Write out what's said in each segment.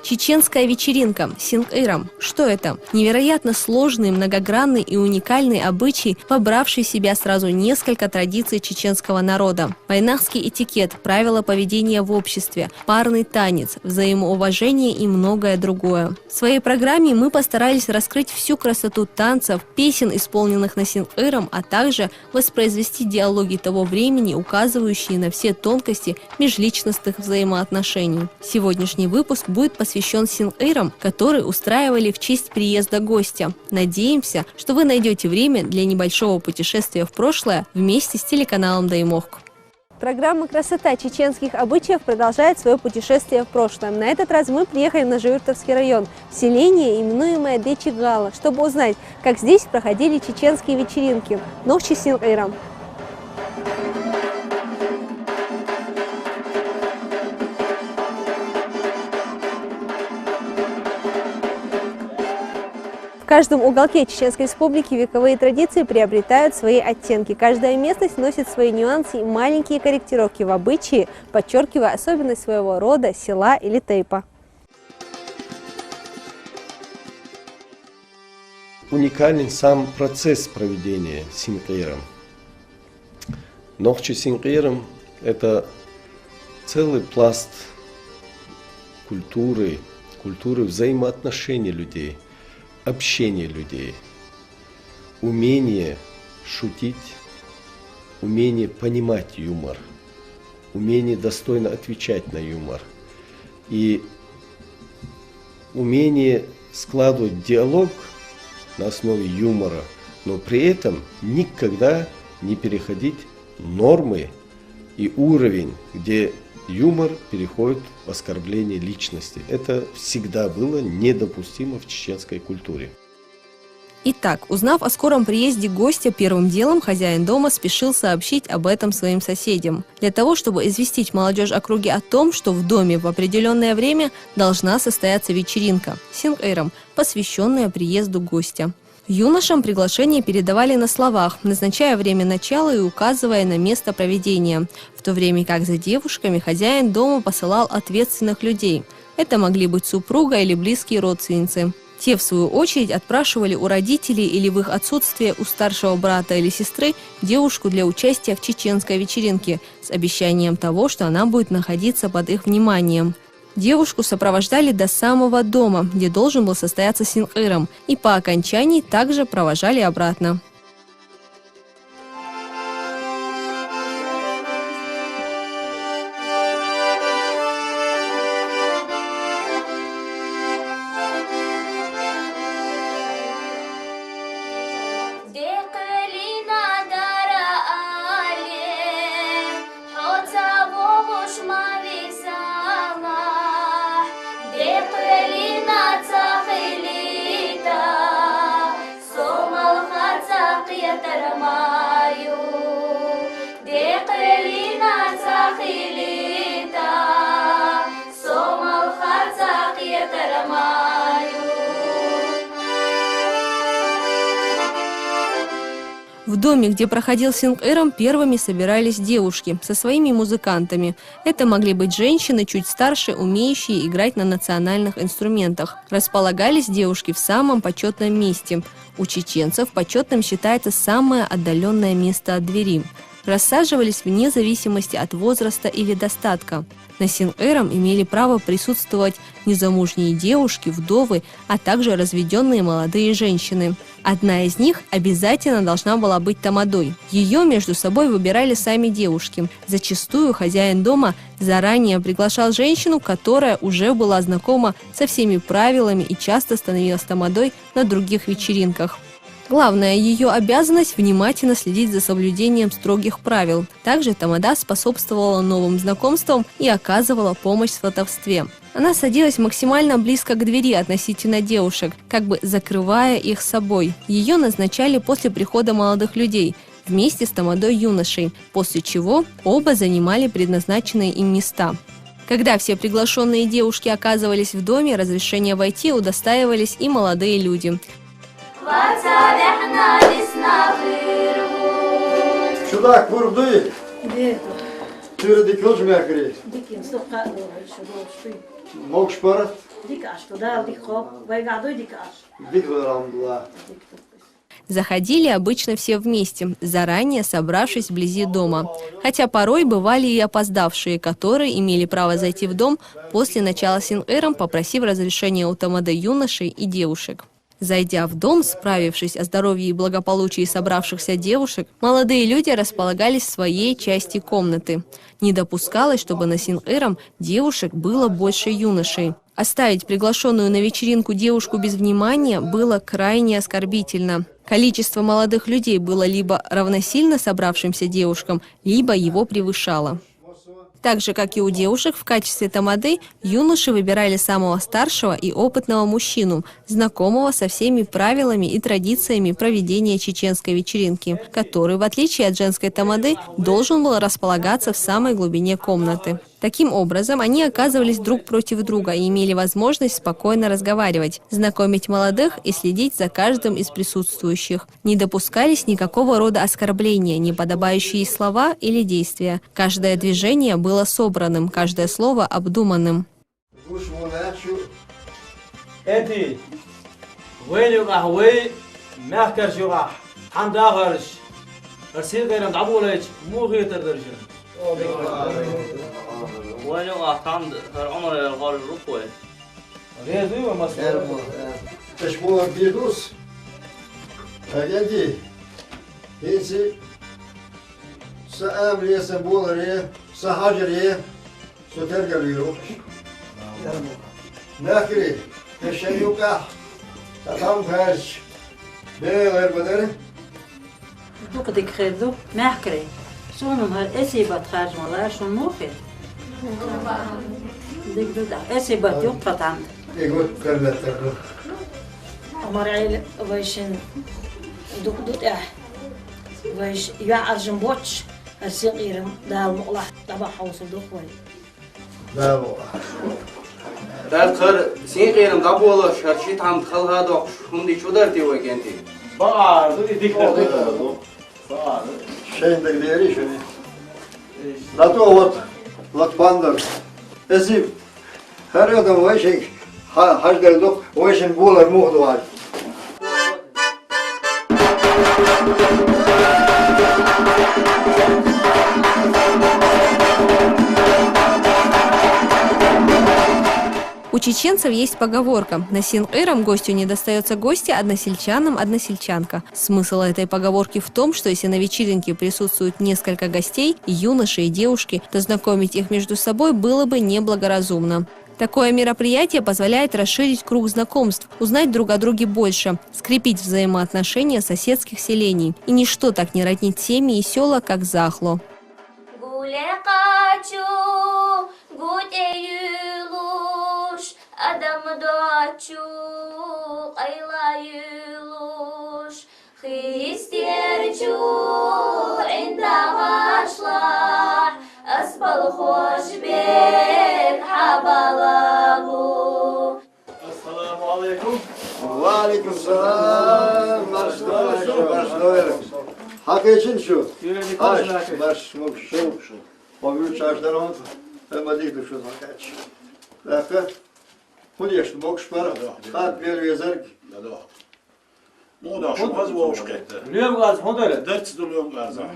Чеченская вечеринка Синк-Ирам. Что это? Невероятно сложный, многогранный и уникальный обычай, вобравший в себя сразу несколько традиций чеченского народа. Вайнахский этикет, правила поведения в обществе, парный танец, взаимоуважение и многое другое. В своей программе мы постарались раскрыть всю красоту танцев, песен, исполненных на Синк-Ирам, а также воспроизвести диалоги того времени, указывающие на все тонкости межличностных взаимоотношений. Сегодняшний выпуск будет посвящен Синк-Ирам, который устраивали в честь приезда гостя. Надеемся, что вы найдете время для небольшого путешествия в прошлое вместе с телеканалом Даймохк. Программа «Красота чеченских обычаев» продолжает свое путешествие в прошлое. На этот раз мы приехали на Жуиртовский район, в селение, именуемое Дечигала, чтобы узнать, как здесь проходили чеченские вечеринки Нохчи Синк-Ирам. В каждом уголке Чеченской Республики вековые традиции приобретают свои оттенки. Каждая местность носит свои нюансы и маленькие корректировки в обычаи, подчеркивая особенность своего рода, села или тейпа. Уникален сам процесс проведения Синк-Ирам. Нохчи Синк-Ирам – это целый пласт культуры взаимоотношений людей, общение людей, умение шутить, умение понимать юмор, умение достойно отвечать на юмор и умение складывать диалог на основе юмора, но при этом никогда не переходить нормы и уровень, где юмор переходит в оскорбление личности. Это всегда было недопустимо в чеченской культуре. Итак, узнав о скором приезде гостя, первым делом хозяин дома спешил сообщить об этом своим соседям. Для того, чтобы известить молодежь округи о том, что в доме в определенное время должна состояться вечеринка Синк-Ирам, посвященная приезду гостя. Юношам приглашение передавали на словах, назначая время начала и указывая на место проведения, в то время как за девушками хозяин дома посылал ответственных людей. Это могли быть супруга или близкие родственницы. Те, в свою очередь, отпрашивали у родителей или в их отсутствие у старшего брата или сестры девушку для участия в чеченской вечеринке с обещанием того, что она будет находиться под их вниманием. Девушку сопровождали до самого дома, где должен был состояться Синк-Ирам, и по окончании также провожали обратно. В доме, где проходил Синк-Ирам, первыми собирались девушки со своими музыкантами. Это могли быть женщины чуть старше, умеющие играть на национальных инструментах. Располагались девушки в самом почетном месте. У чеченцев почетным считается самое отдаленное место от двери. Рассаживались вне зависимости от возраста или достатка. На Синк-Ирам имели право присутствовать незамужние девушки, вдовы, а также разведенные молодые женщины. Одна из них обязательно должна была быть тамадой. Ее между собой выбирали сами девушки. Зачастую хозяин дома заранее приглашал женщину, которая уже была знакома со всеми правилами и часто становилась тамадой на других вечеринках. Главная ее обязанность – внимательно следить за соблюдением строгих правил. Также тамада способствовала новым знакомствам и оказывала помощь в сватовстве. Она садилась максимально близко к двери относительно девушек, как бы закрывая их собой. Ее назначали после прихода молодых людей, вместе с тамадой юношей, после чего оба занимали предназначенные им места. Когда все приглашенные девушки оказывались в доме, разрешения войти удостаивались и молодые люди. Чудак, вырубай! Ты родикл же мягкий. Могешь парать? Заходили обычно все вместе, заранее собравшись вблизи дома. Хотя порой бывали и опоздавшие, которые имели право зайти в дом после начала син-эром, попросив разрешения у тамады юношей и девушек. Зайдя в дом, справившись о здоровье и благополучии собравшихся девушек, молодые люди располагались в своей части комнаты. Не допускалось, чтобы на син-эром девушек было больше юношей. Оставить приглашенную на вечеринку девушку без внимания было крайне оскорбительно. Количество молодых людей было либо равносильно собравшимся девушкам, либо его превышало. Так же, как и у девушек, в качестве тамады юноши выбирали самого старшего и опытного мужчину, знакомого со всеми правилами и традициями проведения чеченской вечеринки, который, в отличие от женской тамады, должен был располагаться в самой глубине комнаты. Таким образом, они оказывались друг против друга и имели возможность спокойно разговаривать, знакомить молодых и следить за каждым из присутствующих. Не допускались никакого рода оскорбления, неподобающие слова или действия. Каждое движение было собранным, каждое слово обдуманным. وين وقتام عمر الغار الروكوي ريزوي ومسؤول تشبوه بيدوس هاجي هيسي سأم لي سنبول لي سهاجر لي سترجع لي روح ناكري تشيوكا تقام فاش بغير بدر دوك ديك خيدو ناكري شونم هالاسي بتخرج والله شو موفي ديك دودا اسي بتيوك فتام يقول كرلت ترلو أمر عيل ويشن دوك دوت ويش يا أرجم بوتش الصغير ده المقلع تبع حوصل دوك وين لا والله ده خير سين مدبولة شرشيت عم تخل هذا هم دي شو درتي ويكنتي بقى ديك شين دقديري شنو لا توت لا تبندر اسيب هر يوم ويشك حاجة دوك ويشن بولر موضوع У чеченцев есть поговорка: на син-эром гостю не достается гостя, односельчанам односельчанка. Смысл этой поговорки в том, что если на вечеринке присутствуют несколько гостей, юноши и девушки, то знакомить их между собой было бы неблагоразумно. Такое мероприятие позволяет расширить круг знакомств, узнать друг о друге больше, скрепить взаимоотношения соседских селений. И ничто так не роднит семьи и села, как захло. وعليكم السلام حقيقة شو باش مبشو وبيوت شاشدرون ما ديك شو زكاتش لكن خوديش موكش برا قاد بير يزرق مودا شو باز ووشكت اليوم غاز هندل درت اليوم غازا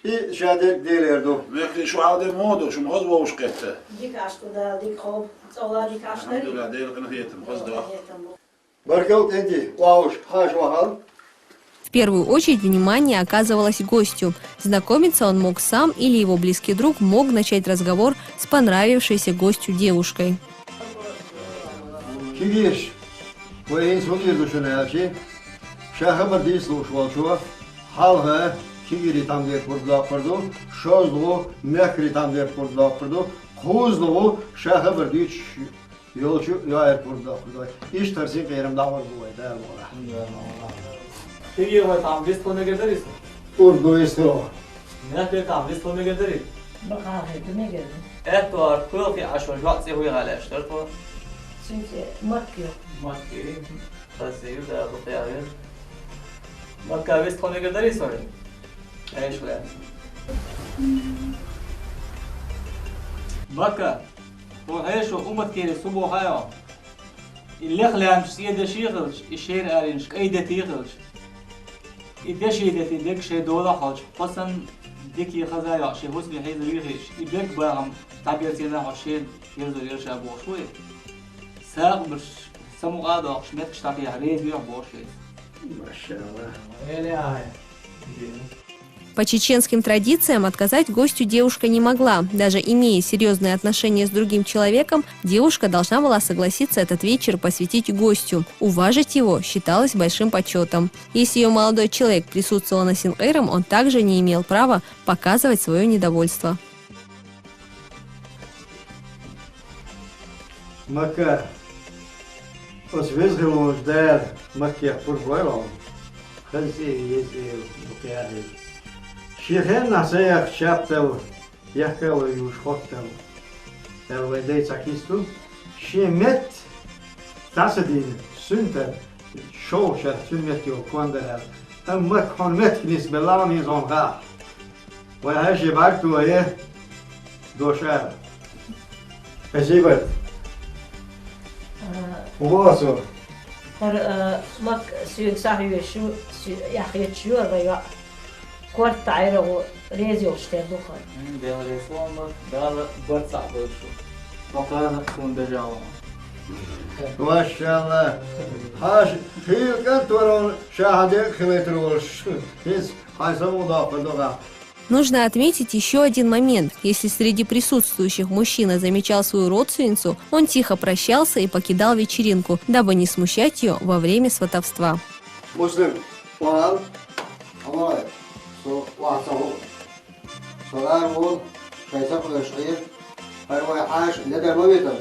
اي شادر ديلردو لكن شو عاد مودا شو باز ووشكت ديك عشتو ده ديك خوب صولا ديك الحمد عشتري لله دير كنا هيتم غزدا بركوت انت واوش حاج وحال В первую очередь внимание оказывалось гостю. Знакомиться он мог сам или его близкий друг мог начать разговор с понравившейся гостю девушкой. كيفيش وين صغير دوشنا ياشي شهر دي سلوش والشوا حالها كيفيري там где пордла пордо шозло мякри там где пордла пордо خوزلو شهر ديش يولشو يا ايرپورتدا خدای iş tersin qeyrim davar bu ayda Allah تيجي هو تعم بيست فون نقدر يسمع urdu istiro نحن تعم بيست فون نقدر بقى هيك نقدر اتوار كل في عشر وقت هو غلاش تعرفوا سنتي مكة مكي بس يبدا بطيارين مكة بيست فون نقدر يسمع ايش ولا مكة وهيش وقومت كيري صبو هايو اللي خلان سيدة شيخلش الشير أرينش أيدة تيخلش إدش إيدة تيدك شيء دولا خالش قصن ديكي خزايا شيء حسن حيز ريخش إدك باهم تعبير سينا حشين يرزو يرش أبو شوي ساق برش سمو قادة شمت كشتاقي حريز بيح بوشي ما شاء الله. По чеченским традициям отказать гостю девушка не могла. Даже имея серьезные отношения с другим человеком, девушка должна была согласиться этот вечер посвятить гостю. Уважить его считалось большим почетом. Если ее молодой человек присутствовал на Синк-Эйром, он также не имел права показывать свое недовольство. Макар, освезгилось дэр макер пурвайлом. Ханси если букяри. Шихен насеях чаптел яхел юж хоттел. Элведей цакисту. Шемет тасадин сунтер шоушер сунмет ё кондер. Amma konmet nis belami zonga. وهاجي بعتو ايه دوشار. اجيبت. واسو. مك سيد صاحبي شو يحيى شو الرياء كورت عيره ريزي وشتي دخل ده ريفورم ده برصع بشو وقانا كون دجاوا ما شاء الله. هاش في كنت ورون شاهدك خليتروش. هيز هاي سمو ضاف دوغا. Нужно отметить еще один момент. Если среди присутствующих мужчина замечал свою родственницу, он тихо прощался и покидал вечеринку, дабы не смущать ее во время сватовства. مسلم وهل أمرأة سو وعصابه صغار هو شايساق الشعير هو عاش لدى مبيتا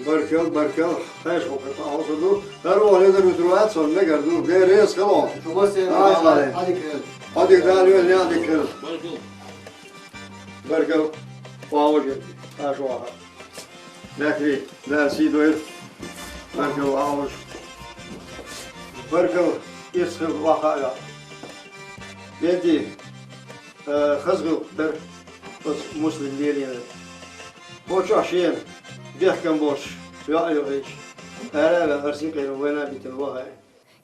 بركل بركل خاش وقت عوضو هو لدى مدروات صار نجر دو غير ريس كلام شو بس هذيك دالو اللي هذيك بركل واوجد عاش واحد لكن لا سيدوير بركل واوج بركل يسخر واقعا بيدي خزغل در مسلم ديالي بوش عشين بيحكم بوش يا ايوهيش انا ارسين كيلو وين بيت الوهاي.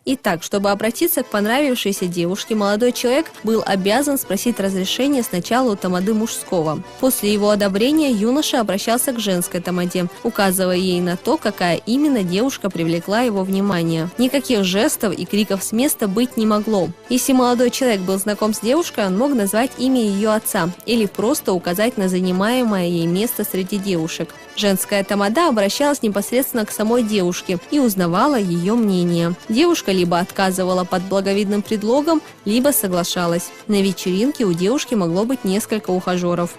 Итак, чтобы обратиться к понравившейся девушке, молодой человек был обязан спросить разрешение сначала у тамады мужского. После его одобрения юноша обращался к женской тамаде, указывая ей на то, какая именно девушка привлекла его внимание. Никаких жестов и криков с места быть не могло. Если молодой человек был знаком с девушкой, он мог назвать имя ее отца или просто указать на занимаемое ей место среди девушек. Женская тамада обращалась непосредственно к самой девушке и узнавала ее мнение. Девушка либо отказывала под благовидным предлогом, либо соглашалась. На вечеринке у девушки могло быть несколько ухажеров.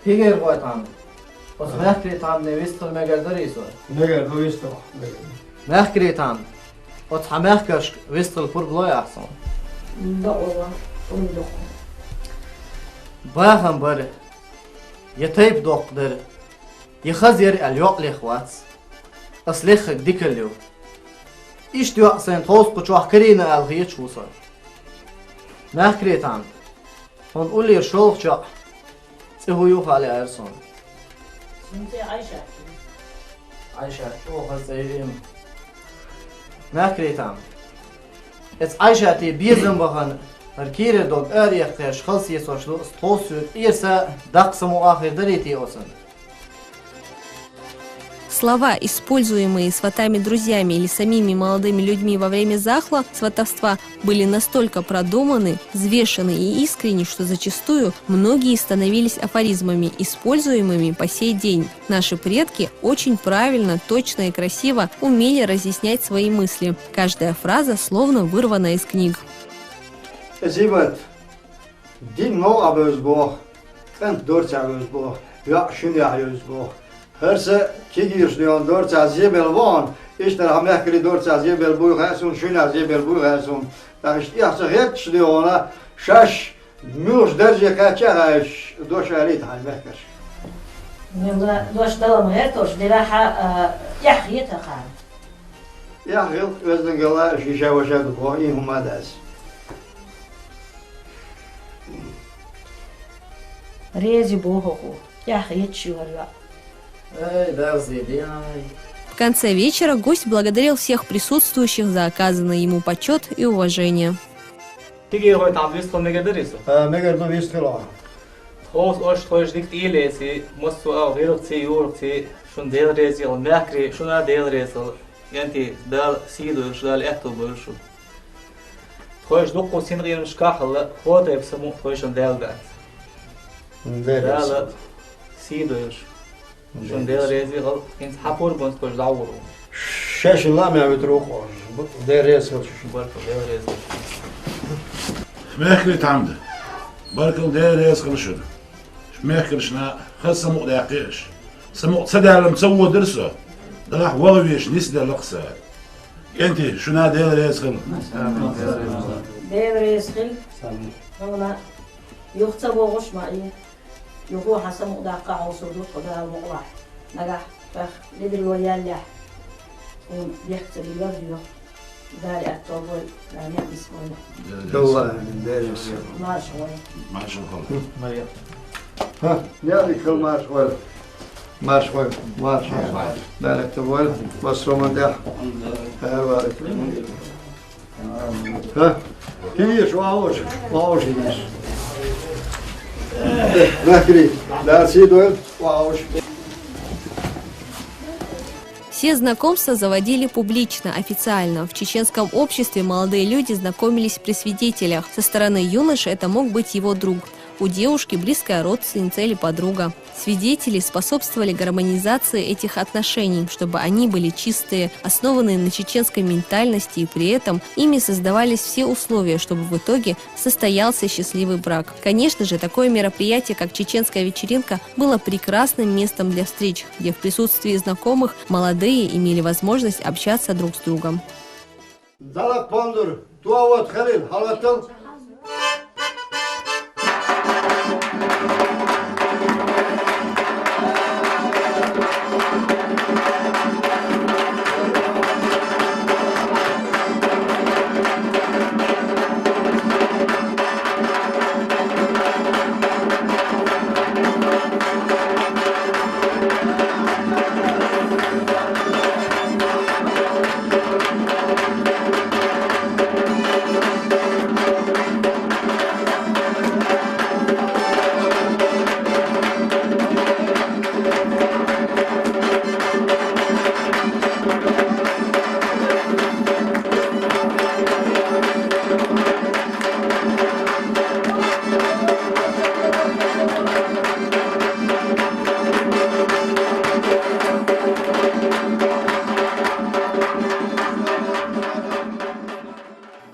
Higger var han. Och märkligt han visste med Garderiso. نجر دو يستوى. Märkligt han. Och han märker visste på blå alltså. لا والله أمدخ باهم بره. يطيب دوق در. يخزر اليوق لإخوات. أصليخ ديك اليوم. إيش تيوق سين توسق وشوح كرينا الغيت شو صار. Märkligt han. Hon Uller Schulcha. هو يوفى على أرسون. انت عايشه عايشة شو خزيرين. ما كريتام. إس عايشة تي بيزن بخن. الكير دوغ أريخ تيش خلصي سوشلو استوسو إيرسا دقسمو آخر دريتي أوسن. Слова, используемые сватами-друзьями или самими молодыми людьми во время захла, сватовства, были настолько продуманы, взвешены и искренни, что зачастую многие становились афоризмами, используемыми по сей день. Наши предки очень правильно, точно и красиво умели разъяснять свои мысли. Каждая фраза словно вырвана из книг. زيبت دين مو أبوز بوه كان دورت أبوز بوه يا شنو أبوز بوه هرسه کی گیرشنیان دور چازیه بلوان ایشتر هم نکری دور چازیه بلبوی خرسون شون ازیه بلبوی خرسون داشتی احسا هیچ شدیونه شش میوش درجه کچه هاش دو شهریت های بکش نلا دوش دلم هرتوش دراحة يحيتها خان یا خیل وزن گلا شیشه و شد کو این هم دست ريزي بوهو يحيت شوريا В конце вечера гость благодарил всех присутствующих за оказанный ему почет и уважение. تيجي هو تعبيس خل مقدريسو مگر دو بیست کلا خوش أش خوش ديك إيليسي مستو أو غيرك تي يورك تي شون ديل ريزي أو ماكري شون ديل ريزي يعني دال سيدو شو دال إحتو برشو خوش دقو سين غير مش كحل هو تيب سمو خوش ديل بعد دال سيدو شون ديل ريزي غل كنت حبور بنت خوش دعورو شش لا ما بتروح ده ريس بركو ديل ريزي ماكري تعمده بركل دير يسقل شنو ماكر شنا خاص سمو داقيش سمو صدى لم تسوى درسه راح وغويش نسدى لقصة انت شنا دير يسقل دير يسخل والله يختبوا غش معي يقول حسن مقداقع وصدوق قدر المقلع نجح فخ لدري ويالح ويكتب الورد داري أتوبول لا نعم اسمه والله دارس ما شوي ما شاء الله مريم ها يعني كل ما شوي ما شوي ما شوي دارك تقول بس رومان ده ها بارك ها كيش واوش واوش كيش نكري لا سيدول واوش Все знакомства заводили публично, официально. В чеченском обществе молодые люди знакомились при свидетелях. Со стороны юноши это мог быть его друг. У девушки близкая родственница или подруга. Свидетели способствовали гармонизации этих отношений, чтобы они были чистые, основанные на чеченской ментальности, и при этом ими создавались все условия, чтобы в итоге состоялся счастливый брак. Конечно же, такое мероприятие, как чеченская вечеринка, было прекрасным местом для встреч, где в присутствии знакомых молодые имели возможность общаться друг с другом.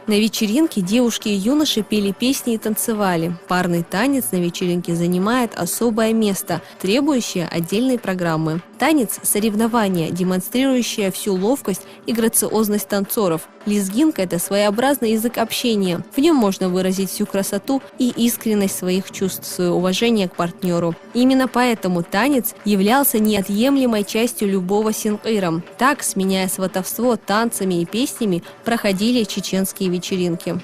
На вечеринке девушки и юноши пели песни и танцевали. Парный танец на вечеринке занимает особое место, требующее отдельной программы. Танец – соревнование, демонстрирующее всю ловкость и грациозность танцоров. Лезгинка – это своеобразный язык общения. В нем можно выразить всю красоту и искренность своих чувств, свое уважение к партнеру. Именно поэтому танец являлся неотъемлемой частью любого синкыра. Так, сменяя сватовство танцами и песнями, проходили чеченские вечеринки.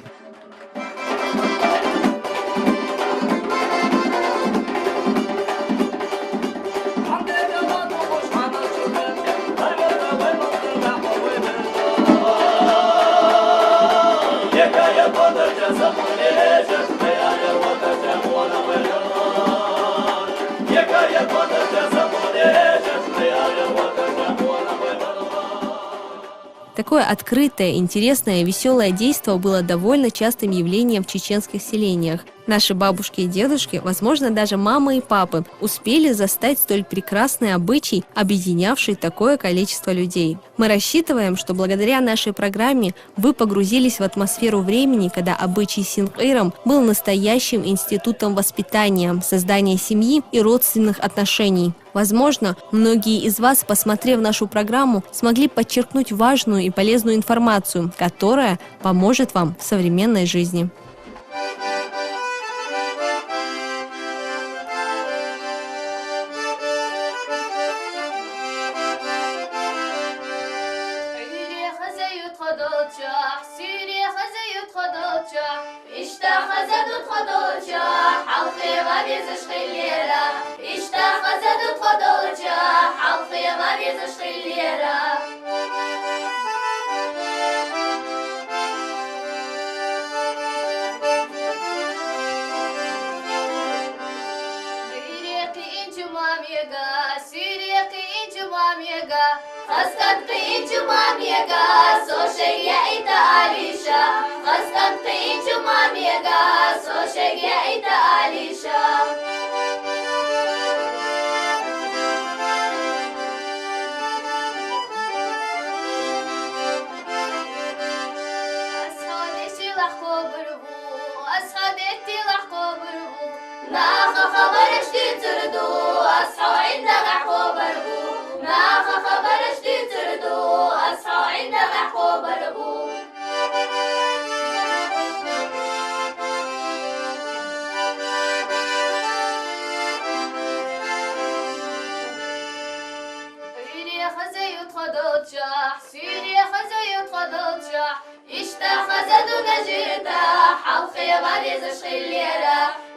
Такое открытое, интересное, веселое действо было довольно частым явлением в чеченских селениях. Наши бабушки и дедушки, возможно, даже мамы и папы, успели застать столь прекрасный обычай, объединявший такое количество людей. Мы рассчитываем, что благодаря нашей программе вы погрузились в атмосферу времени, когда обычай Синкъйрам был настоящим институтом воспитания, создания семьи и родственных отношений. Возможно, многие из вас, посмотрев нашу программу, смогли подчеркнуть важную и полезную информацию, которая поможет вам в современной жизни.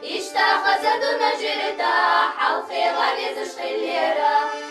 اشتاق زدو نجرتا حلقي غادي زشقي الليرة